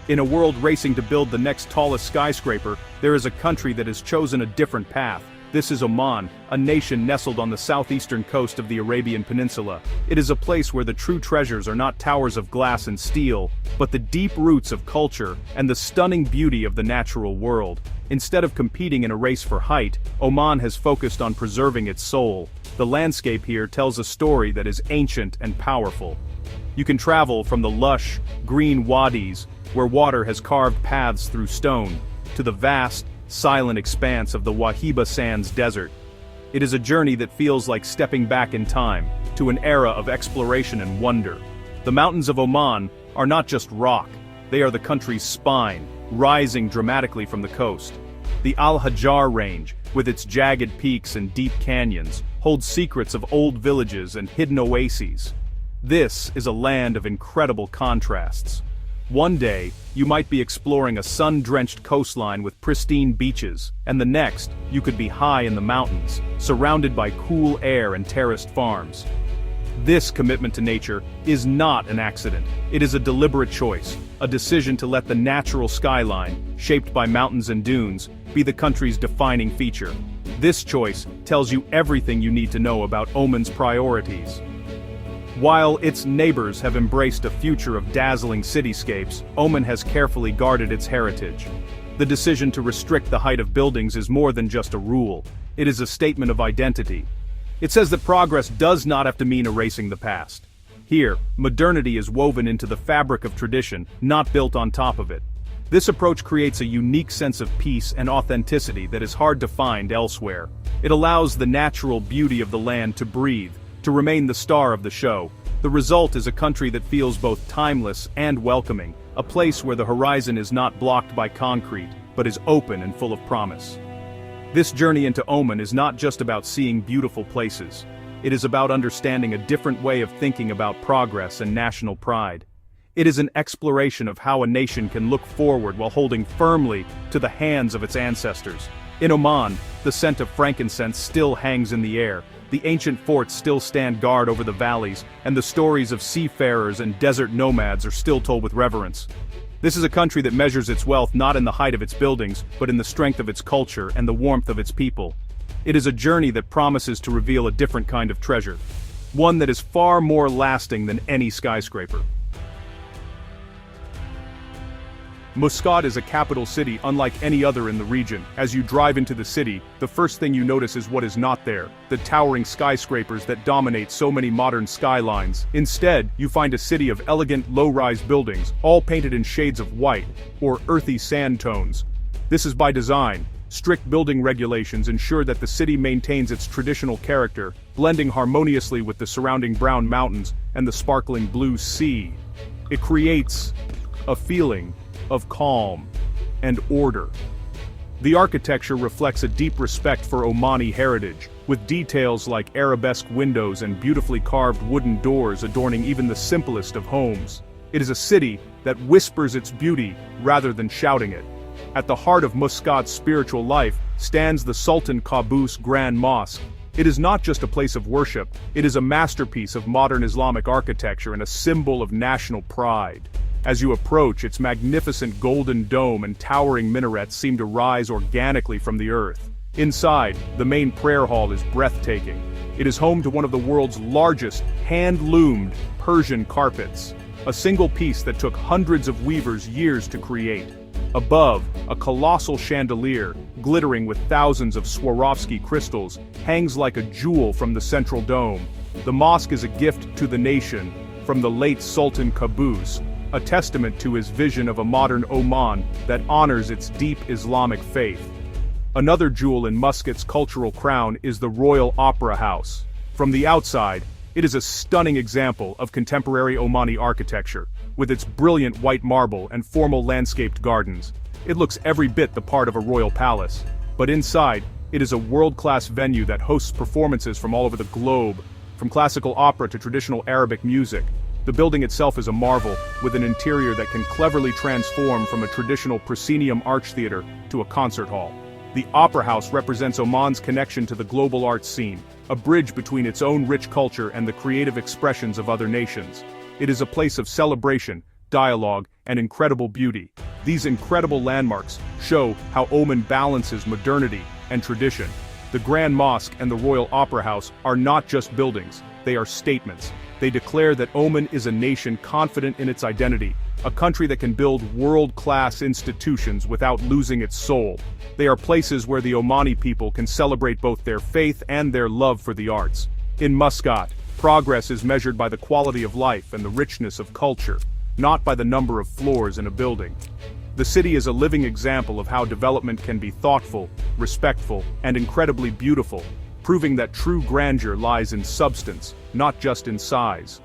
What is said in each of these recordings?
In a world racing to build the next tallest skyscraper, there is a country that has chosen a different path. This is Oman, a nation nestled on the southeastern coast of the Arabian Peninsula. It is a place where the true treasures are not towers of glass and steel, but the deep roots of culture and the stunning beauty of the natural world. Instead of competing in a race for height, Oman has focused on preserving its soul. The landscape here tells a story that is ancient and powerful. You can travel from the lush, green wadis, where water has carved paths through stone, to the vast, silent expanse of the Wahiba Sands desert. It is a journey that feels like stepping back in time, to an era of exploration and wonder. The mountains of Oman are not just rock, they are the country's spine, rising dramatically from the coast. The Al-Hajar Range, with its jagged peaks and deep canyons, holds secrets of old villages and hidden oases. This is a land of incredible contrasts. One day, you might be exploring a sun-drenched coastline with pristine beaches, and the next, you could be high in the mountains, surrounded by cool air and terraced farms. This commitment to nature is not an accident. It is a deliberate choice, a decision to let the natural skyline, shaped by mountains and dunes, be the country's defining feature. This choice tells you everything you need to know about Oman's priorities. While its neighbors have embraced a future of dazzling cityscapes, Oman has carefully guarded its heritage. The decision to restrict the height of buildings is more than just a rule. It is a statement of identity. It says that progress does not have to mean erasing the past. Here, modernity is woven into the fabric of tradition, not built on top of it. This approach creates a unique sense of peace and authenticity that is hard to find elsewhere. It allows the natural beauty of the land to breathe, to remain the star of the show. The result is a country that feels both timeless and welcoming, a place where the horizon is not blocked by concrete, but is open and full of promise. This journey into Oman is not just about seeing beautiful places. It is about understanding a different way of thinking about progress and national pride. It is an exploration of how a nation can look forward while holding firmly to the hands of its ancestors. In Oman, the scent of frankincense still hangs in the air. The ancient forts still stand guard over the valleys, and the stories of seafarers and desert nomads are still told with reverence. This is a country that measures its wealth not in the height of its buildings, but in the strength of its culture and the warmth of its people. It is a journey that promises to reveal a different kind of treasure, one that is far more lasting than any skyscraper. Muscat is a capital city unlike any other in the region. As you drive into the city, the first thing you notice is what is not there, the towering skyscrapers that dominate so many modern skylines. Instead, you find a city of elegant, low-rise buildings, all painted in shades of white, or earthy sand tones. This is by design. Strict building regulations ensure that the city maintains its traditional character, blending harmoniously with the surrounding brown mountains and the sparkling blue sea. It creates a feeling of calm and order. The architecture reflects a deep respect for Omani heritage, with details like arabesque windows and beautifully carved wooden doors adorning even the simplest of homes. It is a city that whispers its beauty rather than shouting it. At the heart of Muscat's spiritual life stands the Sultan Qaboos Grand Mosque. It is not just a place of worship, it is a masterpiece of modern Islamic architecture and a symbol of national pride. As you approach, its magnificent golden dome and towering minarets seem to rise organically from the earth. Inside, the main prayer hall is breathtaking. It is home to one of the world's largest, hand-loomed Persian carpets, a single piece that took hundreds of weavers years to create. Above, a colossal chandelier, glittering with thousands of Swarovski crystals, hangs like a jewel from the central dome. The mosque is a gift to the nation from the late Sultan Qaboos, a testament to his vision of a modern Oman that honors its deep Islamic faith. Another jewel in Muscat's cultural crown is the Royal Opera House. From the outside, it is a stunning example of contemporary Omani architecture, with its brilliant white marble and formal landscaped gardens. It looks every bit the part of a royal palace. But inside, it is a world-class venue that hosts performances from all over the globe, from classical opera to traditional Arabic music. The building itself is a marvel, with an interior that can cleverly transform from a traditional proscenium arch theater to a concert hall. The Opera House represents Oman's connection to the global arts scene, a bridge between its own rich culture and the creative expressions of other nations. It is a place of celebration, dialogue, and incredible beauty. These incredible landmarks show how Oman balances modernity and tradition. The Grand Mosque and the Royal Opera House are not just buildings, they are statements. They declare that Oman is a nation confident in its identity, a country that can build world-class institutions without losing its soul. They are places where the Omani people can celebrate both their faith and their love for the arts. In Muscat, progress is measured by the quality of life and the richness of culture, not by the number of floors in a building. The city is a living example of how development can be thoughtful, respectful, and incredibly beautiful, proving that true grandeur lies in substance, not just in size.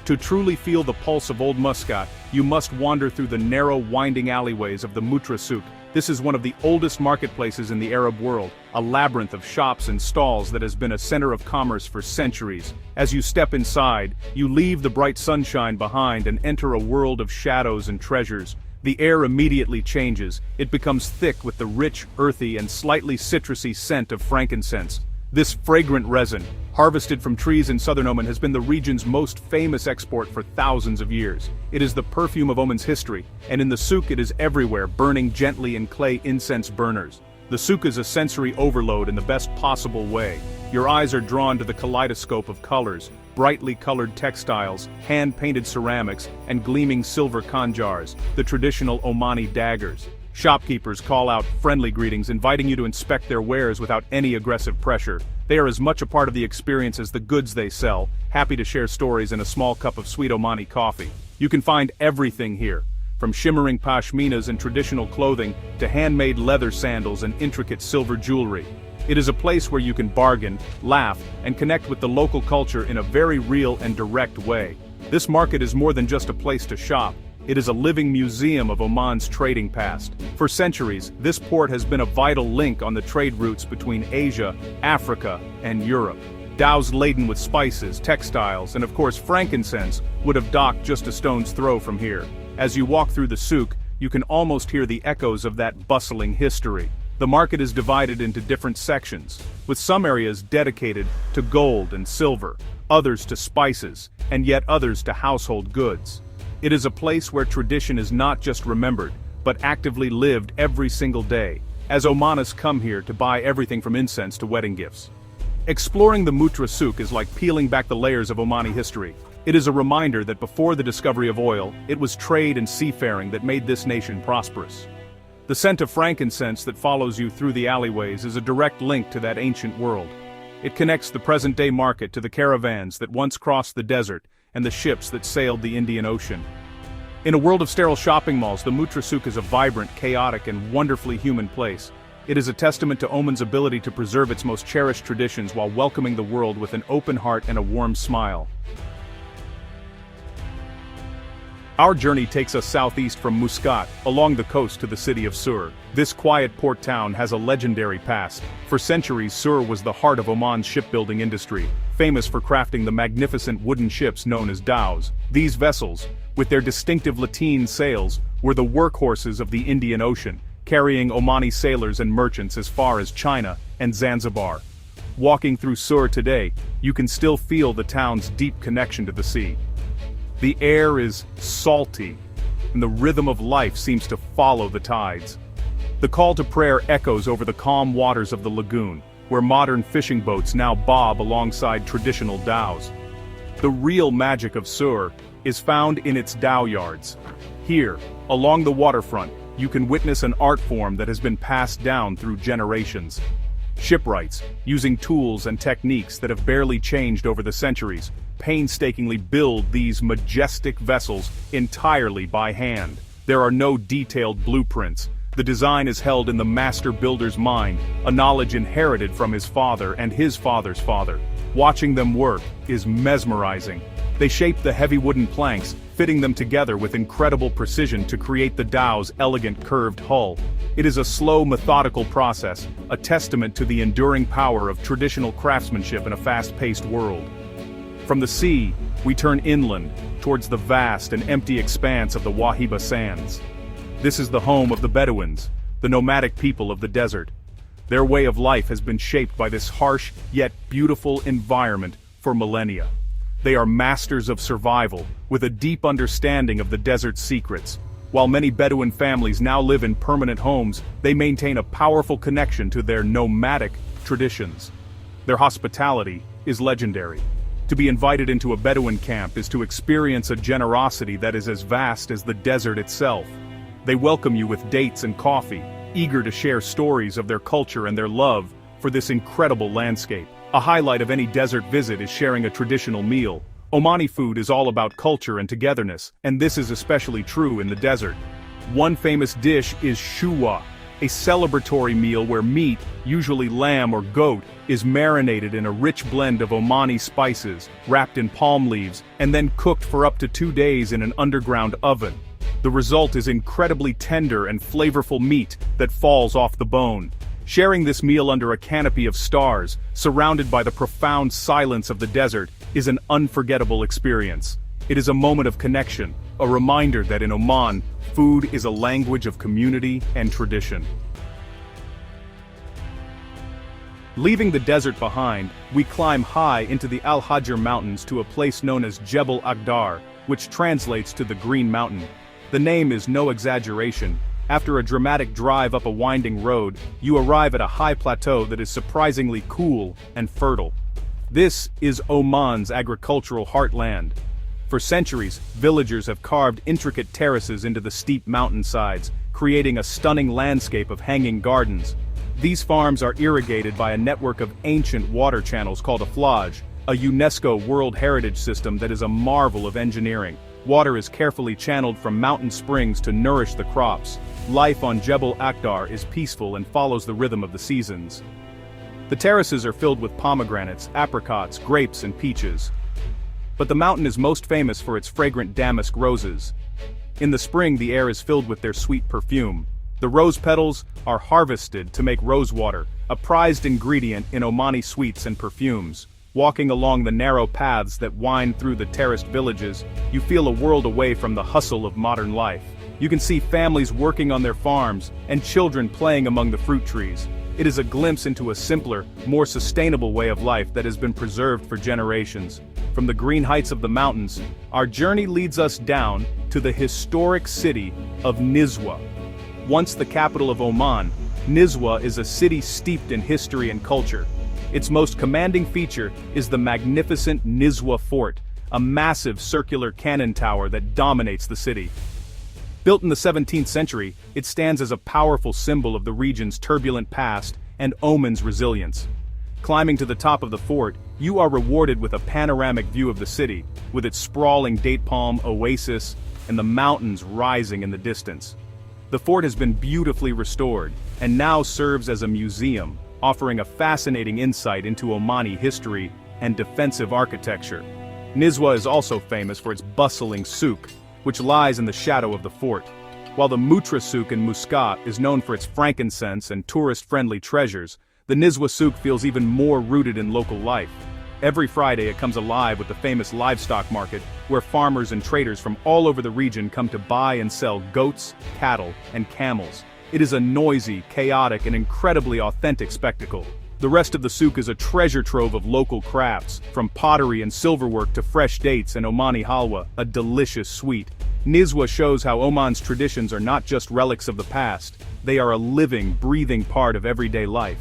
To truly feel the pulse of Old Muscat, you must wander through the narrow, winding alleyways of the Mutra Souk. This is one of the oldest marketplaces in the Arab world, a labyrinth of shops and stalls that has been a center of commerce for centuries. As you step inside, you leave the bright sunshine behind and enter a world of shadows and treasures. The air immediately changes. It becomes thick with the rich, earthy, and slightly citrusy scent of frankincense. This fragrant resin, harvested from trees in southern Oman, has been the region's most famous export for thousands of years. It is the perfume of Oman's history, and in the souk it is everywhere, burning gently in clay incense burners. The souk is a sensory overload in the best possible way. Your eyes are drawn to the kaleidoscope of colors, brightly colored textiles, hand-painted ceramics, and gleaming silver khanjars, the traditional Omani daggers. Shopkeepers call out friendly greetings, inviting you to inspect their wares without any aggressive pressure. They are as much a part of the experience as the goods they sell, happy to share stories and a small cup of sweet Omani coffee. You can find everything here, from shimmering pashminas and traditional clothing to handmade leather sandals and intricate silver jewelry. It is a place where you can bargain, laugh, and connect with the local culture in a very real and direct way. This market is more than just a place to shop. It is a living museum of Oman's trading past. For centuries, this port has been a vital link on the trade routes between Asia, Africa, and Europe. Dhows laden with spices, textiles, and of course frankincense would have docked just a stone's throw from here. As you walk through the souk, you can almost hear the echoes of that bustling history. The market is divided into different sections, with some areas dedicated to gold and silver, others to spices, and yet others to household goods. It is a place where tradition is not just remembered, but actively lived every single day, as Omanis come here to buy everything from incense to wedding gifts. Exploring the Mutra Souk is like peeling back the layers of Omani history. It is a reminder that before the discovery of oil, it was trade and seafaring that made this nation prosperous. The scent of frankincense that follows you through the alleyways is a direct link to that ancient world. It connects the present-day market to the caravans that once crossed the desert and the ships that sailed the Indian Ocean. In a world of sterile shopping malls, the Mutra Souk is a vibrant, chaotic, and wonderfully human place. It is a testament to Oman's ability to preserve its most cherished traditions while welcoming the world with an open heart and a warm smile. Our journey takes us southeast from Muscat, along the coast to the city of Sur. This quiet port town has a legendary past. For centuries, Sur was the heart of Oman's shipbuilding industry, famous for crafting the magnificent wooden ships known as dhows. These vessels, with their distinctive lateen sails, were the workhorses of the Indian Ocean, carrying Omani sailors and merchants as far as China and Zanzibar. Walking through Sur today, you can still feel the town's deep connection to the sea. The air is salty, and the rhythm of life seems to follow the tides. The call to prayer echoes over the calm waters of the lagoon, where modern fishing boats now bob alongside traditional dhows. The real magic of Sur is found in its dhow yards. Here, along the waterfront, you can witness an art form that has been passed down through generations. Shipwrights, using tools and techniques that have barely changed over the centuries, painstakingly build these majestic vessels entirely by hand. There are no detailed blueprints. The design is held in the master builder's mind, a knowledge inherited from his father and his father's father. Watching them work is mesmerizing. They shape the heavy wooden planks, fitting them together with incredible precision to create the dhow's elegant curved hull. It is a slow, methodical process, a testament to the enduring power of traditional craftsmanship in a fast-paced world. From the sea, we turn inland, towards the vast and empty expanse of the Wahiba Sands. This is the home of the Bedouins, the nomadic people of the desert. Their way of life has been shaped by this harsh, yet beautiful environment for millennia. They are masters of survival, with a deep understanding of the desert's secrets. While many Bedouin families now live in permanent homes, they maintain a powerful connection to their nomadic traditions. Their hospitality is legendary. To be invited into a Bedouin camp is to experience a generosity that is as vast as the desert itself. They welcome you with dates and coffee, eager to share stories of their culture and their love for this incredible landscape. A highlight of any desert visit is sharing a traditional meal. Omani food is all about culture and togetherness, and this is especially true in the desert. One famous dish is shuwa, a celebratory meal where meat, usually lamb or goat, is marinated in a rich blend of Omani spices, wrapped in palm leaves, and then cooked for up to 2 days in an underground oven. The result is incredibly tender and flavorful meat that falls off the bone. Sharing this meal under a canopy of stars, surrounded by the profound silence of the desert, is an unforgettable experience. It is a moment of connection, a reminder that in Oman, food is a language of community and tradition. Leaving the desert behind, we climb high into the Al Hajar Mountains to a place known as Jebel Akhdar, which translates to the Green Mountain. The name is no exaggeration. After a dramatic drive up a winding road, you arrive at a high plateau that is surprisingly cool and fertile. This is Oman's agricultural heartland. For centuries, villagers have carved intricate terraces into the steep mountainsides, creating a stunning landscape of hanging gardens. These farms are irrigated by a network of ancient water channels called a flage, a UNESCO World Heritage System that is a marvel of engineering. Water is carefully channeled from mountain springs to nourish the crops. Life on Jebel Akhdar is peaceful and follows the rhythm of the seasons. The terraces are filled with pomegranates, apricots, grapes, and peaches. But the mountain is most famous for its fragrant damask roses. In the spring, the air is filled with their sweet perfume. The rose petals are harvested to make rose water, a prized ingredient in Omani sweets and perfumes. Walking along the narrow paths that wind through the terraced villages, you feel a world away from the hustle of modern life. You can see families working on their farms and children playing among the fruit trees. It is a glimpse into a simpler, more sustainable way of life that has been preserved for generations. From the green heights of the mountains, our journey leads us down to the historic city of Nizwa. Once the capital of Oman, Nizwa is a city steeped in history and culture. Its most commanding feature is the magnificent Nizwa Fort, a massive circular cannon tower that dominates the city. Built in the 17th century, it stands as a powerful symbol of the region's turbulent past and Oman's resilience. Climbing to the top of the fort, you are rewarded with a panoramic view of the city, with its sprawling date palm oasis and the mountains rising in the distance. The fort has been beautifully restored, and now serves as a museum, offering a fascinating insight into Omani history and defensive architecture. Nizwa is also famous for its bustling souk, which lies in the shadow of the fort. While the Mutra souk in Muscat is known for its frankincense and tourist-friendly treasures, the Nizwa souk feels even more rooted in local life. Every Friday it comes alive with the famous livestock market, where farmers and traders from all over the region come to buy and sell goats, cattle, and camels. It is a noisy, chaotic, and incredibly authentic spectacle. The rest of the souk is a treasure trove of local crafts, from pottery and silverwork to fresh dates and Omani halwa, a delicious sweet. Nizwa shows how Oman's traditions are not just relics of the past, they are a living, breathing part of everyday life.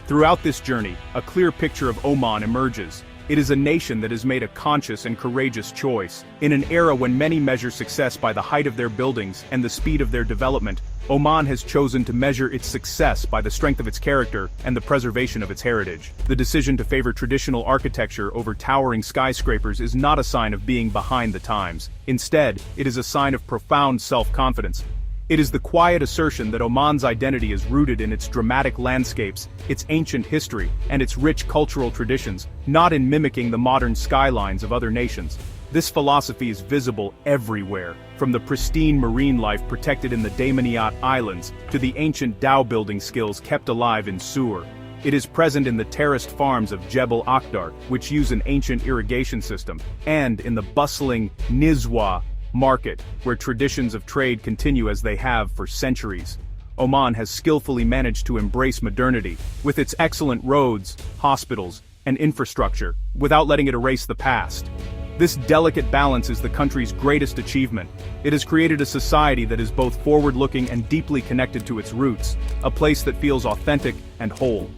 Throughout this journey, a clear picture of Oman emerges. It is a nation that has made a conscious and courageous choice. In an era when many measure success by the height of their buildings and the speed of their development, Oman has chosen to measure its success by the strength of its character and the preservation of its heritage. The decision to favor traditional architecture over towering skyscrapers is not a sign of being behind the times. Instead, it is a sign of profound self-confidence. It is the quiet assertion that Oman's identity is rooted in its dramatic landscapes, its ancient history, and its rich cultural traditions, not in mimicking the modern skylines of other nations. This philosophy is visible everywhere, from the pristine marine life protected in the Daymaniyat Islands to the ancient dhow-building skills kept alive in Sur. It is present in the terraced farms of Jebel Akhdar, which use an ancient irrigation system, and in the bustling Nizwa market, where traditions of trade continue as they have for centuries. Oman has skillfully managed to embrace modernity, with its excellent roads, hospitals, and infrastructure, without letting it erase the past. This delicate balance is the country's greatest achievement. It has created a society that is both forward-looking and deeply connected to its roots, a place that feels authentic and whole.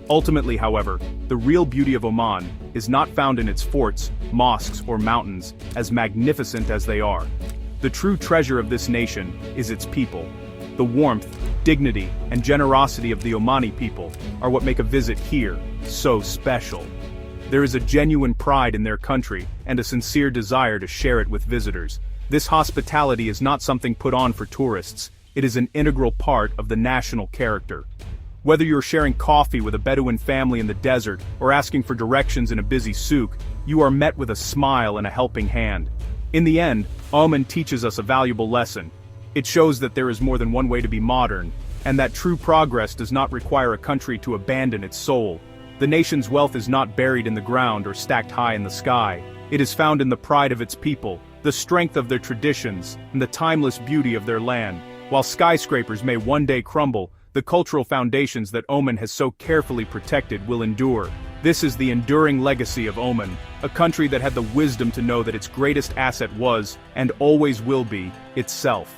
Ultimately, however, the real beauty of Oman is not found in its forts, mosques, or mountains, as magnificent as they are. The true treasure of this nation is its people. The warmth, dignity, and generosity of the Omani people are what make a visit here so special. There is a genuine pride in their country and a sincere desire to share it with visitors. This hospitality is not something put on for tourists, it is an integral part of the national character. Whether you're sharing coffee with a Bedouin family in the desert or asking for directions in a busy souk, you are met with a smile and a helping hand. In the end, Oman teaches us a valuable lesson. It shows that there is more than one way to be modern, and that true progress does not require a country to abandon its soul. The nation's wealth is not buried in the ground or stacked high in the sky. It is found in the pride of its people, the strength of their traditions, and the timeless beauty of their land. While skyscrapers may one day crumble, the cultural foundations that Oman has so carefully protected will endure. This is the enduring legacy of Oman, a country that had the wisdom to know that its greatest asset was, and always will be, itself.